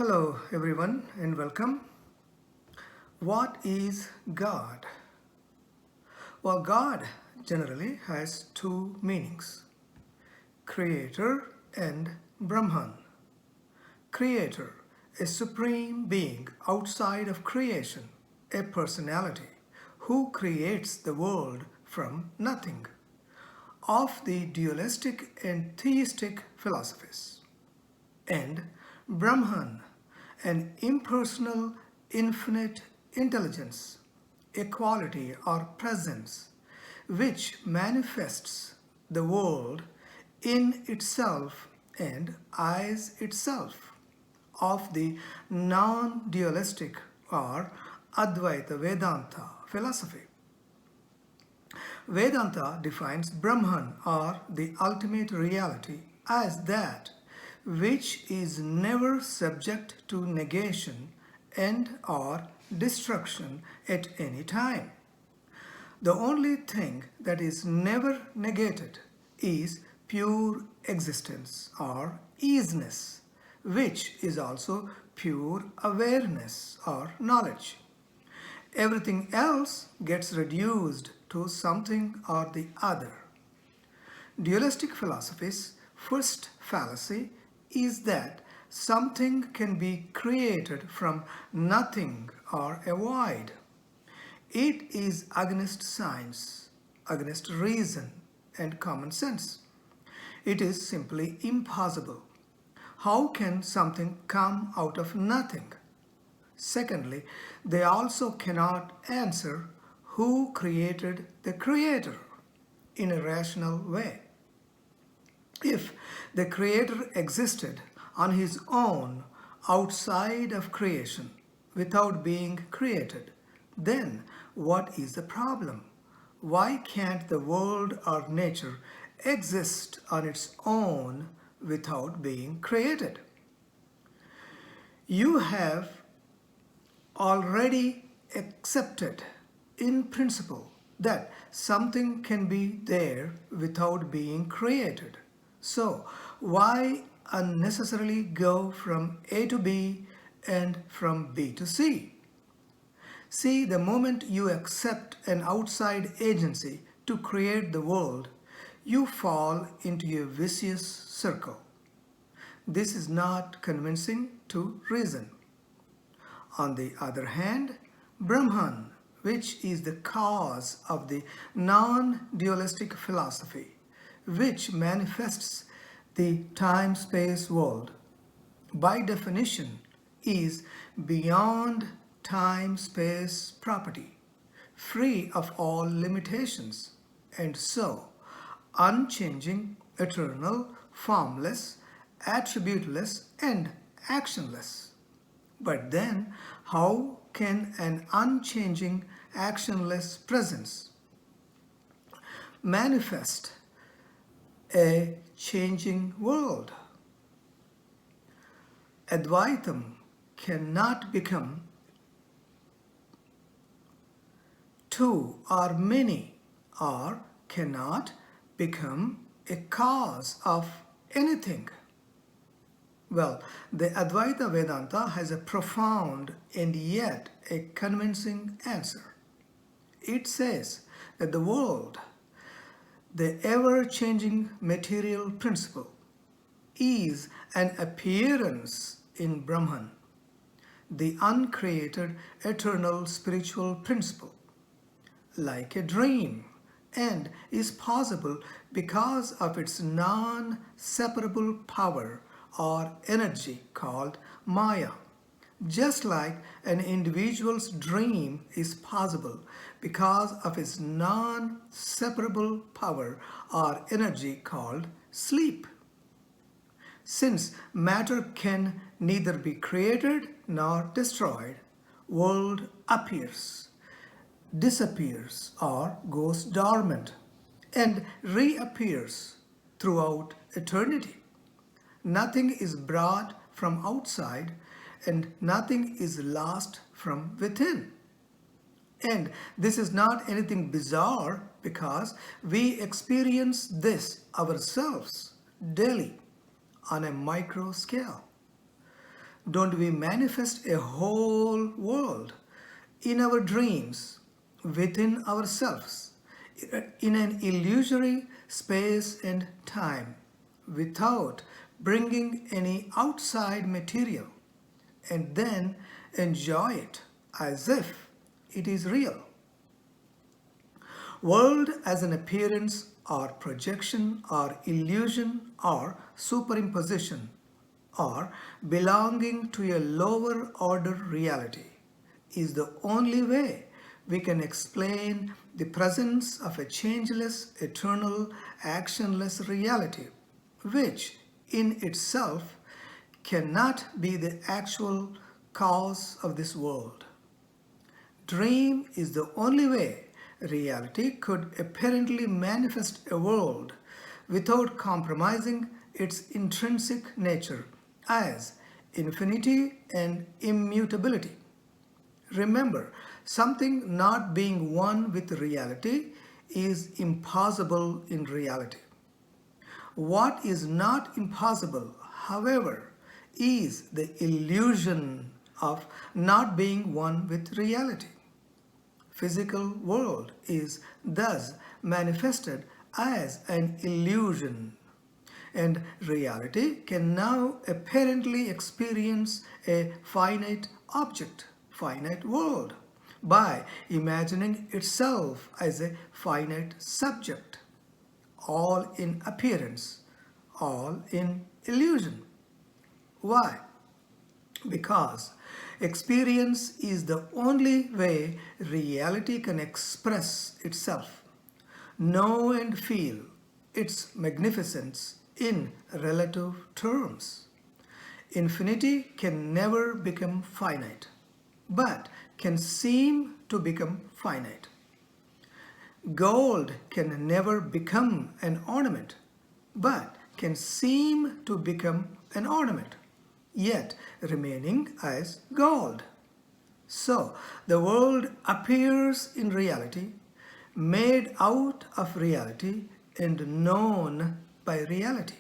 Hello, everyone, and welcome. What is God? Well, God generally has two meanings, Creator and Brahman. Creator, a supreme being outside of creation, a personality who creates the world from nothing, of the dualistic and theistic philosophies. And Brahman, an impersonal, infinite intelligence, a quality or presence which manifests the world in itself and as itself, of the non-dualistic or Advaita Vedanta philosophy. Vedanta defines Brahman or the ultimate reality as that which is never subject to negation and or destruction at any time. The only thing that is never negated is pure existence or isness, which is also pure awareness or knowledge. Everything else gets reduced to something or the other. Dualistic philosophy's first fallacy is that something can be created from nothing or a void. It is against science, against reason and common sense. It is simply impossible. How can something come out of nothing? Secondly, they also cannot answer who created the creator in a rational way. If the creator existed on his own outside of creation without being created, then what is the problem? Why can't the world or nature exist on its own without being created? You have already accepted in principle that something can be there without being created. So why unnecessarily go from A to B and from B to C? See, the moment you accept an outside agency to create the world, you fall into a vicious circle. This is not convincing to reason. On the other hand, Brahman, which is the cause of the non-dualistic philosophy, which manifests the time-space world, by definition is beyond time-space property, free of all limitations, and so unchanging, eternal, formless, attributeless, and actionless. But then, how can an unchanging, actionless presence manifest a changing world? Advaitam cannot become two or many, or cannot become a cause of anything. Well, the Advaita Vedanta has a profound and yet a convincing answer. It says that the world, the ever-changing material principle, is an appearance in Brahman, the uncreated eternal spiritual principle, like a dream, and is possible because of its non-separable power or energy called Maya. Just like an individual's dream is possible because of its non-separable power or energy called sleep. Since matter can neither be created nor destroyed, world appears, disappears or goes dormant, and reappears throughout eternity. Nothing is brought from outside and nothing is lost from within. And this is not anything bizarre because we experience this ourselves daily on a micro scale. don't we manifest a whole world in our dreams, within ourselves, in an illusory space and time, without bringing any outside material, and then enjoy it as if it is real? World as an appearance or projection or illusion or superimposition or belonging to a lower order reality is the only way we can explain the presence of a changeless, eternal, actionless reality, which in itself cannot be the actual cause of this world. Dream is the only way reality could apparently manifest a world without compromising its intrinsic nature as infinity and immutability. Remember, something not being one with reality is impossible in reality. What is not impossible, however, is the illusion of not being one with reality. Physical world is thus manifested as an illusion, and reality can now apparently experience a finite object, finite world, by imagining itself as a finite subject, all in appearance, all in illusion. Why? Because experience is the only way reality can express itself, know and feel its magnificence in relative terms. Infinity can never become finite, but can seem to become finite. Gold can never become an ornament, but can seem to become an ornament, yet remaining as gold. So, the world appears in reality, made out of reality, and known by reality.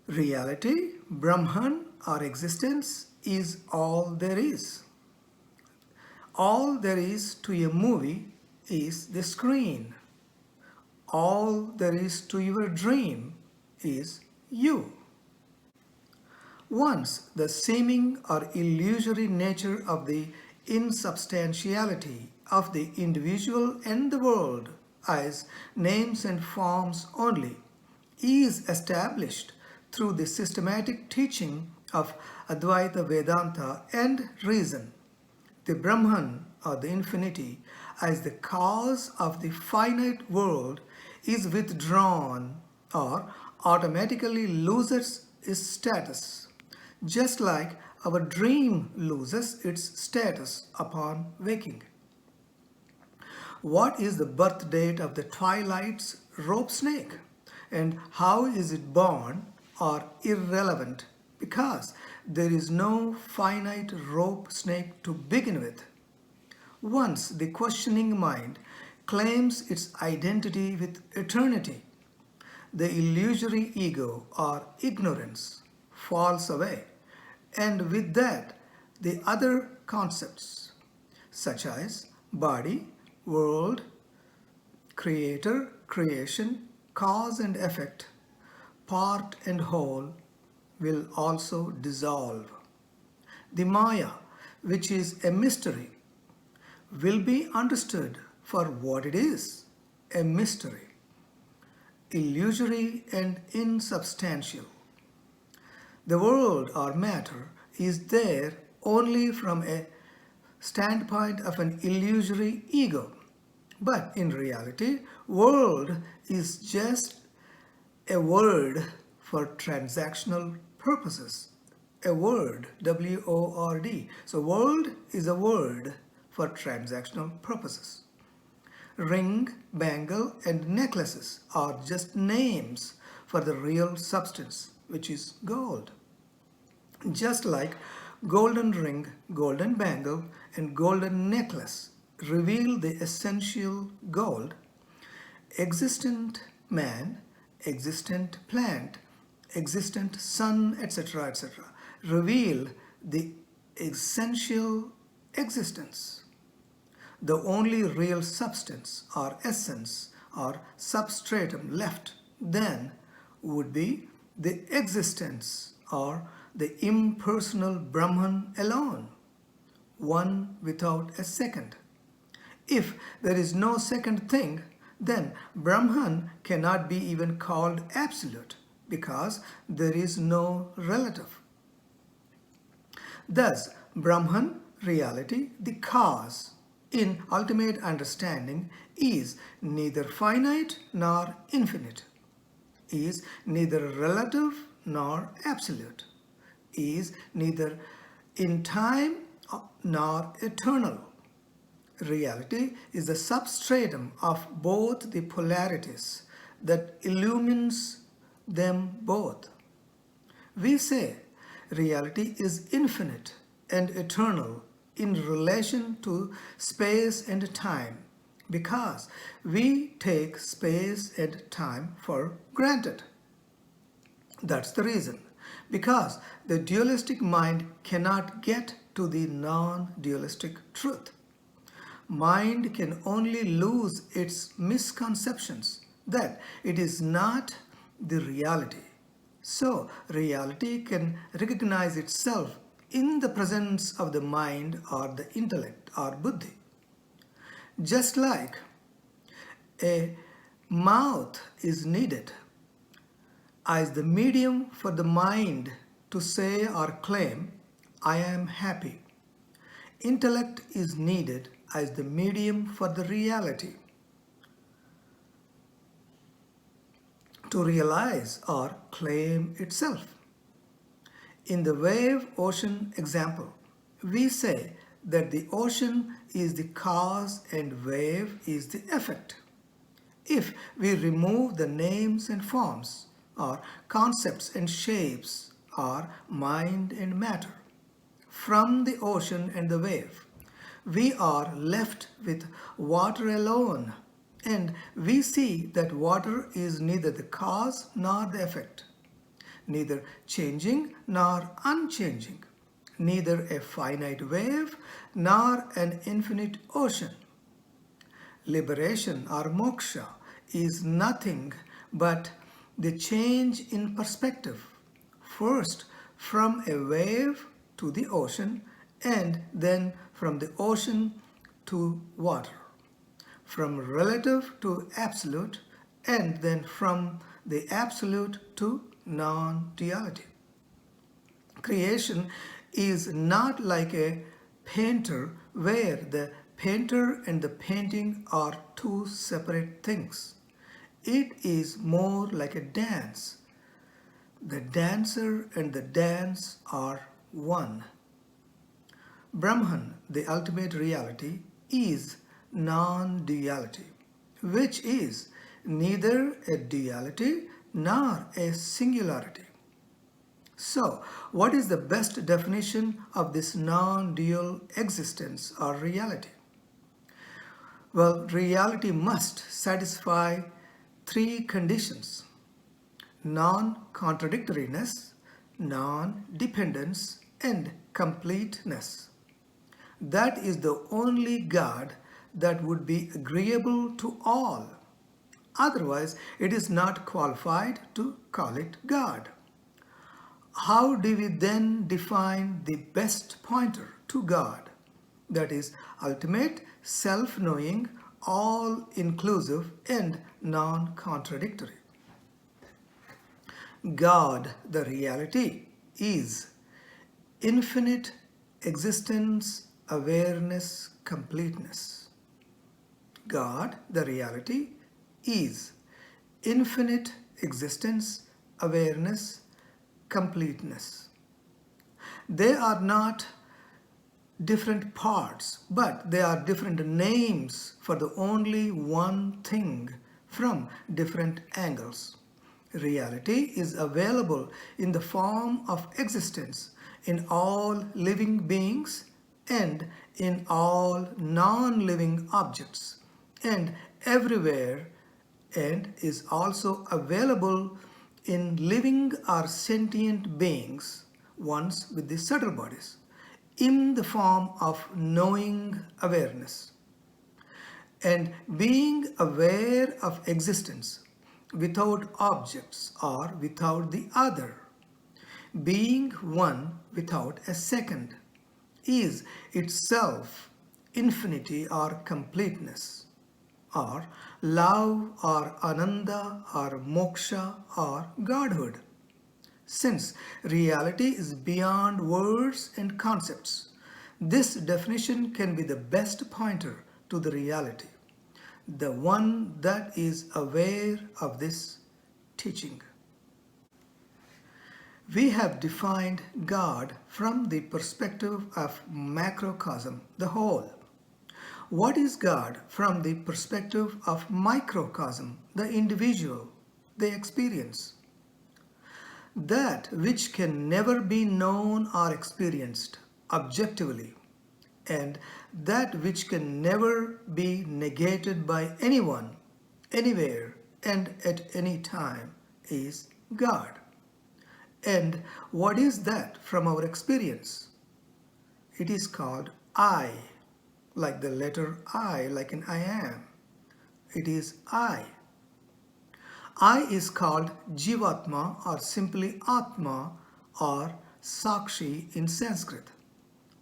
Reality, Brahman, or existence, is all there is. All there is to a movie is the screen. All there is to your dream is you. Once the seeming or illusory nature of the insubstantiality of the individual and the world as names and forms only is established through the systematic teaching of Advaita Vedanta and reason, the Brahman or the infinity as the cause of the finite world is withdrawn or automatically loses its status, just like our dream loses its status upon waking. What is the birth date of the twilight's rope snake, and how is it born are irrelevant because there is no finite rope snake to begin with. Once the questioning mind claims its identity with eternity, the illusory ego or ignorance falls away, and with that the other concepts such as body, world, creator, creation, cause and effect, part and whole will also dissolve. The Maya, which is a mystery, will be understood for what it is, a mystery, illusory and insubstantial. The world or matter is there only from a standpoint of an illusory ego. But in reality, world is just a word for transactional purposes. A word, W-O-R-D. So world is a word for transactional purposes. Ring, bangle, and necklaces are just names for the real substance, which is gold. Just like golden ring, golden bangle, and golden necklace reveal the essential gold, existent man, existent plant, existent sun, etc., etc., reveal the essential existence. The only real substance or essence or substratum left then would be the existence or the impersonal Brahman alone, one without a second. If there is no second thing, then Brahman cannot be even called absolute because there is no relative. Thus, Brahman, reality, the cause, in ultimate understanding, is neither finite nor infinite, is neither relative nor absolute, is neither in time nor eternal. Reality is the substratum of both the polarities that illumines them both. We say reality is infinite and eternal in relation to space and time because we take space and time for granted. That's the reason. Because the dualistic mind cannot get to the non-dualistic truth. Mind can only lose its misconceptions that it is not the reality. So, reality can recognize itself in the presence of the mind or the intellect or buddhi. Just like a mouth is needed as the medium for the mind to say or claim, I am happy. Intellect is needed as the medium for the reality to realize or claim itself. In the wave ocean example, we say that the ocean is the cause and wave is the effect. If we remove the names and forms, or concepts and shapes, or mind and matter from the ocean and the wave, we are left with water alone, and we see that water is neither the cause nor the effect, neither changing nor unchanging, neither a finite wave nor an infinite ocean. Liberation or moksha is nothing but the change in perspective, first from a wave to the ocean and then from the ocean to water, from relative to absolute and then from the absolute to non-duality. Creation is not like a painter where the painter and the painting are two separate things. It is more like a dance. The dancer and the dance are one. Brahman, the ultimate reality, is non-duality, which is neither a duality nor a singularity. So, what is the best definition of this non-dual existence or reality? Well, reality must satisfy three conditions: non-contradictoriness, non-dependence, and completeness. That is the only God that would be agreeable to all. Otherwise, it is not qualified to call it God. How do we then define the best pointer to God? That is ultimate, self-knowing, all-inclusive, and non-contradictory. God, the reality, is infinite existence, awareness, completeness. God, the reality, is infinite existence, awareness, completeness. They are not different parts, but they are different names for the only one thing from different angles. Reality is available in the form of existence in all living beings and in all non-living objects and everywhere, and is also available in living or sentient beings ones with the subtle bodies, in the form of knowing awareness. And being aware of existence without objects or without the other, being one without a second, is itself infinity or completeness, or love or ananda or moksha or godhood. Since reality is beyond words and concepts, this definition can be the best pointer to the reality, the one that is aware of this teaching. We have defined God from the perspective of macrocosm, the whole. What is God from the perspective of microcosm, the individual, the experience? That which can never be known or experienced objectively, and that which can never be negated by anyone, anywhere, and at any time is God. And what is that from our experience? It is called I, like the letter I, like in I am. It is I. I is called Jivatma or simply Atma or Sakshi in Sanskrit,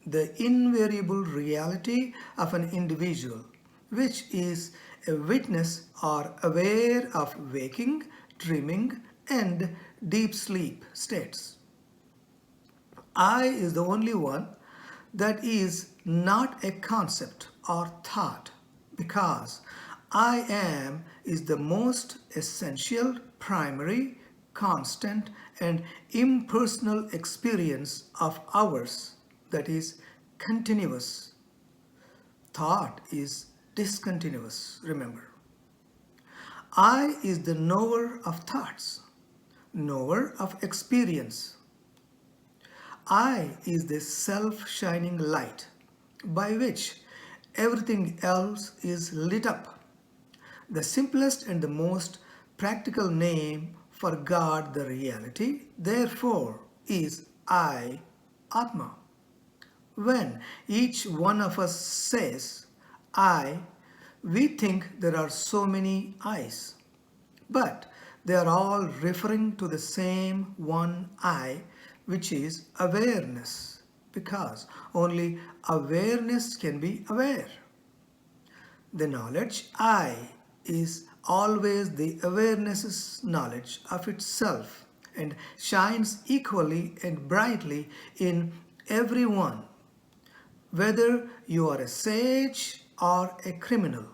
the invariable reality of an individual, which is a witness or aware of waking, dreaming, and deep sleep states. I is the only one that is not a concept or thought, because I am is the most essential, primary, constant, and impersonal experience of ours, that is continuous. Thought is discontinuous, remember. I is the knower of thoughts, knower of experience. I is the self-shining light by which everything else is lit up. The simplest and the most practical name for God, the reality, therefore, is I, Atma. When each one of us says I, we think there are so many I's, but they are all referring to the same one I, which is awareness, because only awareness can be aware. The knowledge I is always the awareness's knowledge of itself and shines equally and brightly in everyone, whether you are a sage or a criminal,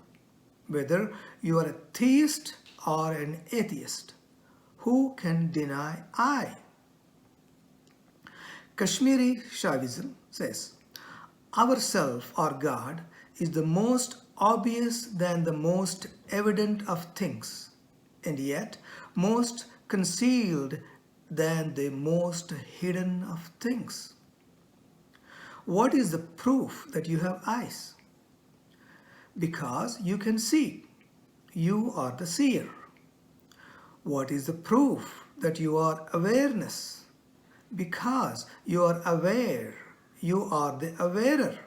whether you are a theist or an atheist. Who can deny I? Kashmiri Shaivism says, our self or God is the most obvious than the most evident of things, and yet most concealed than the most hidden of things. What is the proof that you have eyes? Because you can see. You are the seer. What is the proof that you are awareness? Because you are aware. You are the awarer.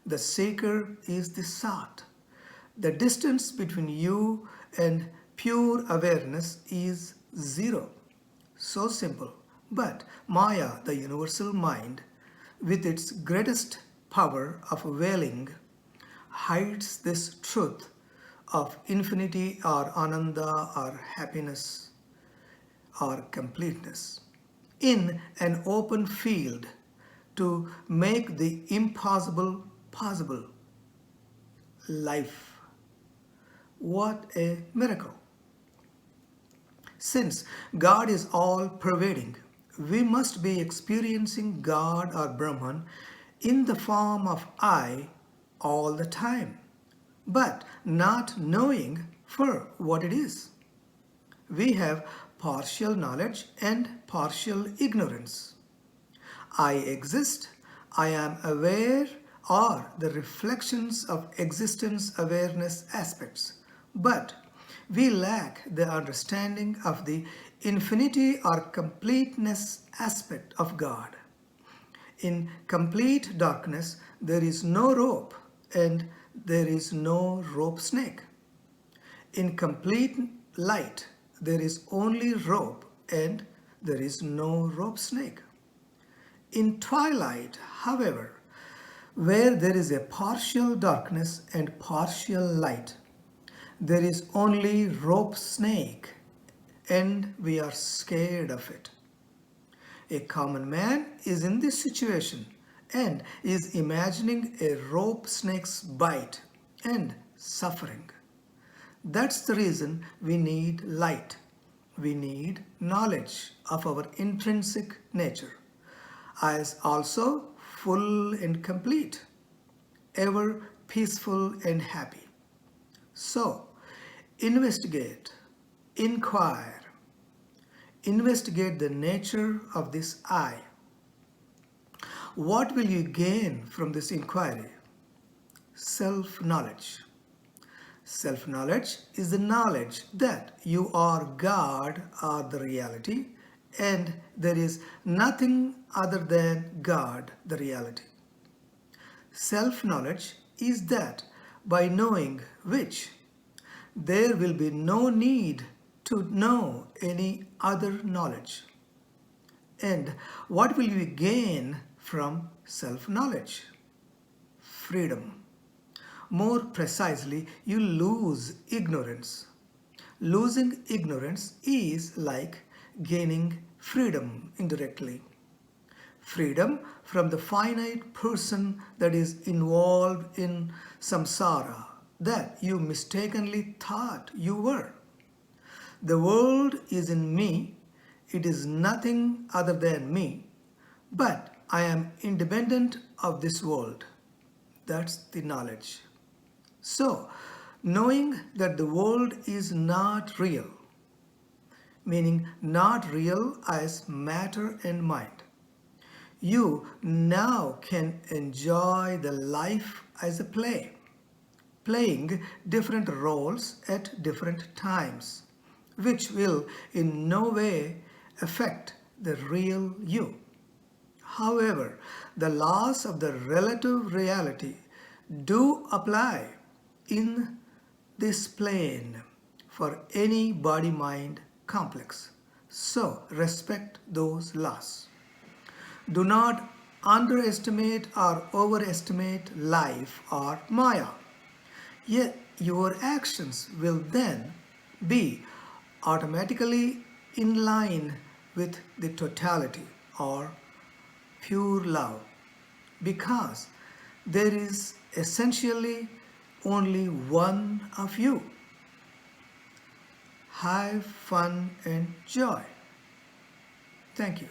The seeker is the sought. The distance between you and pure awareness is zero. So simple. But Maya, the universal mind, with its greatest power of veiling, hides this truth of infinity or ananda or happiness or completeness in an open field to make the impossible possible. Life. What a miracle. Since God is all-pervading, we must be experiencing God or Brahman in the form of I all the time, but not knowing for what it is. We have partial knowledge and partial ignorance. I exist, I am aware, are the reflections of existence awareness aspects, but we lack the understanding of the infinity or completeness aspect of God. In complete darkness, there is no rope and there is no rope snake. In complete light, there is only rope and there is no rope snake. In twilight, however, where there is a partial darkness and partial light, there is only rope snake and we are scared of it. A common man is in this situation and is imagining a rope snake's bite and suffering. That's the reason we need light. We need knowledge of our intrinsic nature as also full and complete, ever peaceful and happy. So, investigate, inquire, investigate the nature of this I. What will you gain from this inquiry? Self-knowledge. Self-knowledge is the knowledge that you are God or the reality and there is nothing other than God, the reality. Self-knowledge is that by knowing which, there will be no need to know any other knowledge. And what will you gain from self-knowledge? Freedom. More precisely, you lose ignorance. Losing ignorance is like gaining freedom indirectly. Freedom from the finite person that is involved in samsara that you mistakenly thought you were. The world is in me, it is nothing other than me, but I am independent of this world. That's the knowledge. So, knowing that the world is not real, meaning not real as matter and mind, you now can enjoy the life as a play, playing different roles at different times, which will in no way affect the real you. However, the laws of the relative reality do apply in this plane for any body-mind complex. So, respect those laws. Do not underestimate or overestimate life or Maya. Yet your actions will then be automatically in line with the totality or pure love because there is essentially only one of you. Have fun and joy. Thank you.